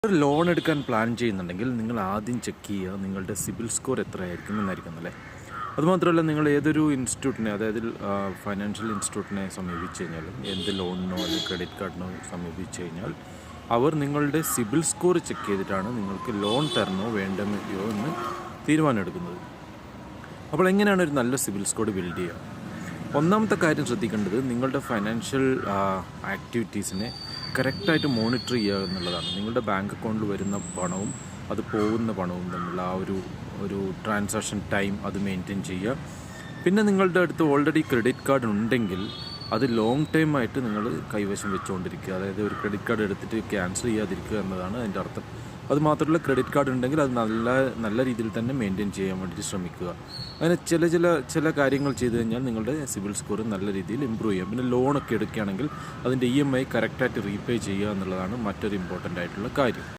ഒരു ലോൺ എടുക്കാൻ പ്ലാൻ ചെയ്യുന്നുണ്ടെങ്കിൽ നിങ്ങൾ ആദ്യം ചെക്ക് ചെയ്യുക നിങ്ങളുടെ സിബിൽ സ്കോർ എത്രയായിരിക്കും എന്നായിരിക്കും അല്ലേ. അതുമാത്രമല്ല, നിങ്ങൾ ഏതൊരു ഇൻസ്റ്റിറ്റ്യൂട്ടിനെ, അതായത് ഫൈനാൻഷ്യൽ ഇൻസ്റ്റിറ്റ്യൂട്ടിനെ സമീപിച്ച് കഴിഞ്ഞാൽ, എന്ത് ലോണിനോ അല്ലെങ്കിൽ ക്രെഡിറ്റ് കാർഡിനോ സമീപിച്ച് കഴിഞ്ഞാൽ അവർ നിങ്ങളുടെ സിബിൽ സ്കോർ ചെക്ക് ചെയ്തിട്ടാണ് നിങ്ങൾക്ക് ലോൺ തരണോ വേണ്ടയോ എന്ന് തീരുമാനമെടുക്കുന്നത്. അപ്പോൾ എങ്ങനെയാണ് ഒരു നല്ല സിബിൽ സ്കോർ ബിൽഡ് ചെയ്യുക? ഒന്നാമത്തെ കാര്യം ശ്രദ്ധിക്കേണ്ടത് നിങ്ങളുടെ ഫൈനാൻഷ്യൽ ആക്ടിവിറ്റീസിനെ കറക്റ്റായിട്ട് മോണിറ്റർ ചെയ്യുക എന്നുള്ളതാണ്. നിങ്ങളുടെ ബാങ്ക് അക്കൗണ്ടിൽ വരുന്ന പണവും അത് പോകുന്ന പണവും തമ്മിലുള്ള ആ ഒരു ട്രാൻസാക്ഷൻ ടൈം അത് മെയിൻറ്റെയിൻ ചെയ്യുക. പിന്നെ നിങ്ങളുടെ അടുത്ത് ഓൾറെഡി ക്രെഡിറ്റ് കാർഡ് ഉണ്ടെങ്കിൽ അത് ലോങ് ടൈം ആയിട്ട് നിങ്ങൾ കൈവശം വെച്ചുകൊണ്ടിരിക്കുക. അതായത് ഒരു ക്രെഡിറ്റ് കാർഡ് എടുത്തിട്ട് ക്യാൻസൽ ചെയ്യാതിരിക്കുക എന്നതാണ് അതിൻ്റെ അർത്ഥം. അതുമാത്രമല്ല, ക്രെഡിറ്റ് കാർഡ് ഉണ്ടെങ്കിൽ അത് നല്ല രീതിയിൽ തന്നെ മെയിൻറ്റെയിൻ ചെയ്യാൻ വേണ്ടിയിട്ട് ശ്രമിക്കുക. അങ്ങനെ ചില കാര്യങ്ങൾ ചെയ്തു കഴിഞ്ഞാൽ നിങ്ങളുടെ സിബിൽ സ്കോർ നല്ല രീതിയിൽ ഇമ്പ്രൂവ് ചെയ്യാം. പിന്നെ ലോണൊക്കെ എടുക്കുകയാണെങ്കിൽ അതിൻ്റെ EMI കറക്റ്റായിട്ട് റീപേ ചെയ്യുക എന്നുള്ളതാണ് മറ്റൊരു ഇമ്പോർട്ടൻ്റ് ആയിട്ടുള്ള കാര്യം.